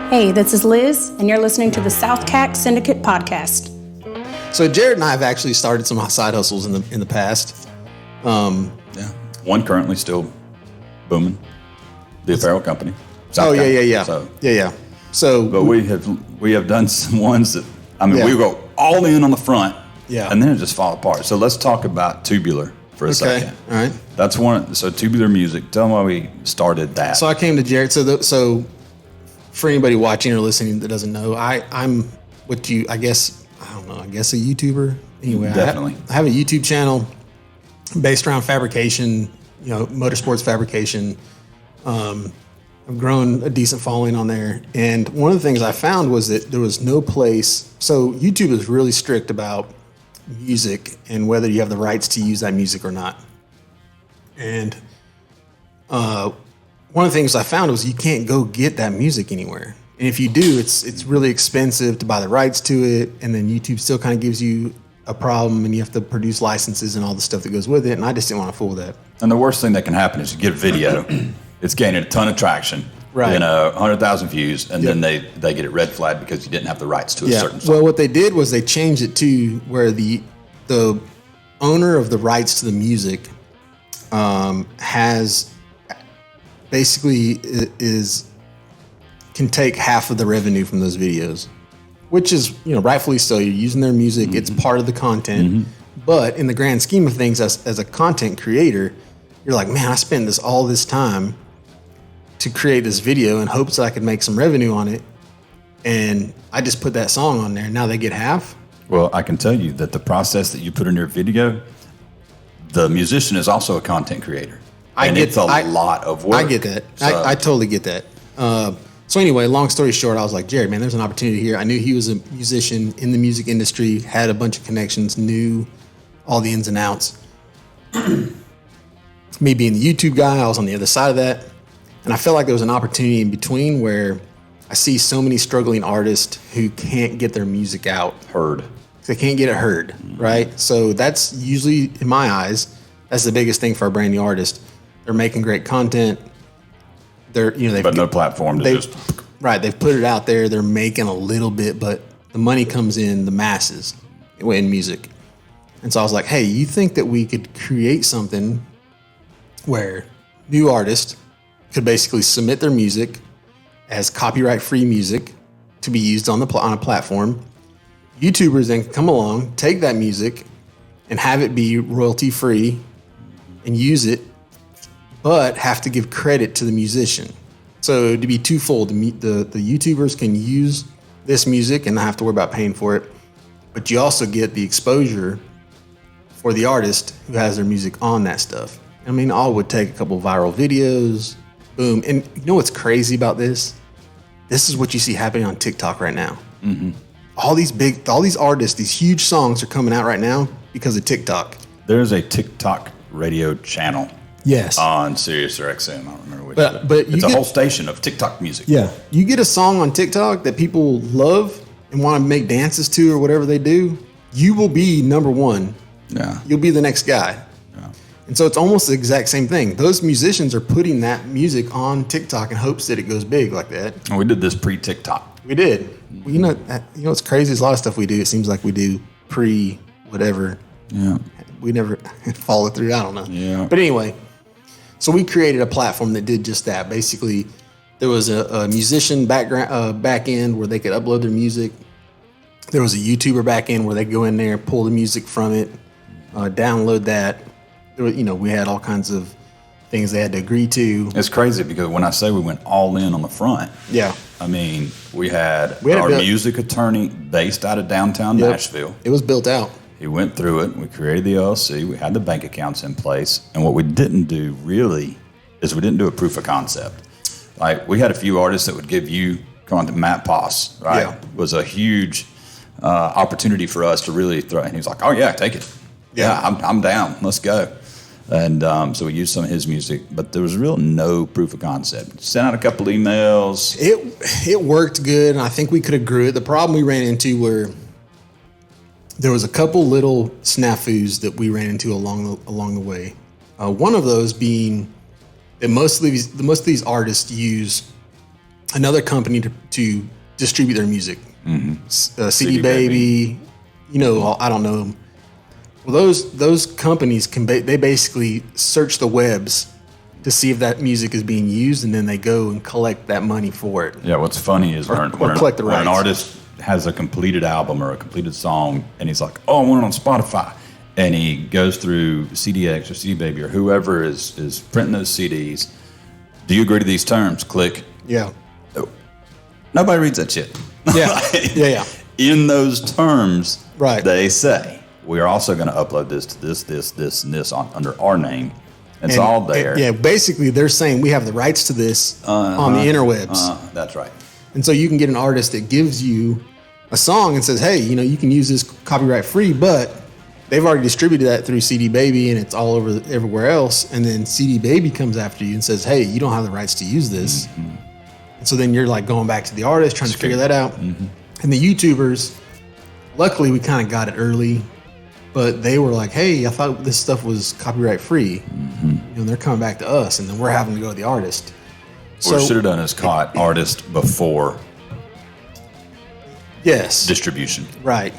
Hey, this is Liz, and you're listening to the SouthCack Syndicate podcast. So Jared and I have actually started some side hustles in the past. Yeah, one currently still booming. The apparel company. SouthCack. Yeah. So, but we have done some ones that we go all in on the front. Yeah. And then it just fall apart. So let's talk about Tubular for a second. All right. That's one. So Tubular Music. Tell them why we started that. So I came to Jared. So for anybody watching or listening that doesn't know, I'm what you I guess a YouTuber. Anyway, Definitely. I have a YouTube channel based around fabrication, motorsports fabrication. I've grown a decent following on there. And one of the things I found was that there was no place. So YouTube is really strict about music and whether you have the rights to use that music or not. And one of the things I found was you can't go get that music anywhere. And if you do, it's really expensive to buy the rights to it. And then YouTube still kind of gives you a problem and you have to produce licenses and all the stuff that goes with it. And I just didn't want to fool with that. And the worst thing that can happen is you get a video. It's gaining a ton of traction. Right. 100,000 views, and then they get it red flagged because you didn't have the rights to a certain song. Well, what they did was they changed it to where the owner of the rights to the music has basically can take half of the revenue from those videos, which is rightfully so. You're using their music; it's part of the content. But in the grand scheme of things, as a content creator, you're like, man, I spent all this time to create this video in hopes that I could make some revenue on it. And I just put that song on there. Now they get half. Well, I can tell you that the process that you put in your video, the musician is also a content creator. It's a lot of work. I get that. So. I totally get that. So anyway, long story short, I was like, Jared, man, there's an opportunity here. I knew he was a musician in the music industry, had a bunch of connections, knew all the ins and outs. Me being the YouTube guy, I was on the other side of that. And I felt like there was an opportunity in between where I see so many struggling artists who can't get their music out. Heard. They can't get it heard, right? So that's usually, in my eyes, that's the biggest thing for a brand new artist. They're making great content. But no platform to just... Right, they've put it out there. They're making a little bit, but the money comes in the masses in music. And so I was like, hey, you think that we could create something where new artists could basically submit their music as copyright-free music to be used on a platform. YouTubers then come along, take that music, and have it be royalty-free and use it, but have to give credit to the musician. So to be twofold, the YouTubers can use this music and not have to worry about paying for it, but you also get the exposure for the artist who has their music on that stuff. I mean, all would take a couple viral videos, boom. And you know what's crazy about this? This is what you see happening on TikTok right now. Mm-hmm. All these artists, these huge songs are coming out right now because of TikTok. There's a TikTok radio channel. Yes. On Sirius or XM, I don't remember which. But it's a whole station of TikTok music. Yeah. You get a song on TikTok that people love and want to make dances to or whatever they do, you will be number one. Yeah. You'll be the next guy. Yeah. And so it's almost the exact same thing. Those musicians are putting that music on TikTok in hopes that it goes big like that. And we did this pre-TikTok. We did. Well, you know what's crazy is a lot of stuff we do. It seems like we do pre whatever. Yeah. We never follow through. I don't know. Yeah. But anyway, so we created a platform that did just that. Basically, there was a musician back end where they could upload their music. There was a YouTuber back end where they go in there, pull the music from it, download that. We had all kinds of things they had to agree to. It's crazy because when I say we went all in on the front, yeah, I mean we had our music attorney based out of downtown Nashville. It was built out. He went through it. We created the LLC. We had the bank accounts in place. And what we didn't do really is we didn't do a proof of concept. Like we had a few artists that would give you content. Matt Poss, right, yeah. was a huge opportunity for us to really throw. And he was like, "Oh yeah, take it. Yeah, I'm down. Let's go." And so we used some of his music, but there was real no proof of concept. Sent out a couple emails. It worked good, and I think we could have grew it. The problem we ran into were there was a couple little snafus that we ran into along the way. One of those being that most of these artists use another company to distribute their music. CD Baby, I don't know. Well, those companies they basically search the webs to see if that music is being used, and then they go and collect that money for it. Yeah, what's funny is when an artist has a completed album or a completed song, and he's like, "Oh, I want it on Spotify," and he goes through CDX or CD Baby or whoever is printing those CDs. Do you agree to these terms? Click. Yeah. Nobody reads that shit. Yeah. Yeah. In those terms, right, they say we are also going to upload this to this, and this under our name. It's all there. Yeah, basically they're saying we have the rights to this on the interwebs. That's right. And so you can get an artist that gives you a song and says, hey, you can use this copyright free, but they've already distributed that through CD Baby and it's all over everywhere else. And then CD Baby comes after you and says, hey, you don't have the rights to use this. Mm-hmm. And so then you're like going back to the artist, trying to figure that out. Mm-hmm. And the YouTubers, luckily we kind of got it early. But they were like, hey, I thought this stuff was copyright free. Mm-hmm. And they're coming back to us, and then we're having to go to the artist. What we should have done is caught artist before distribution. Distribution. Right.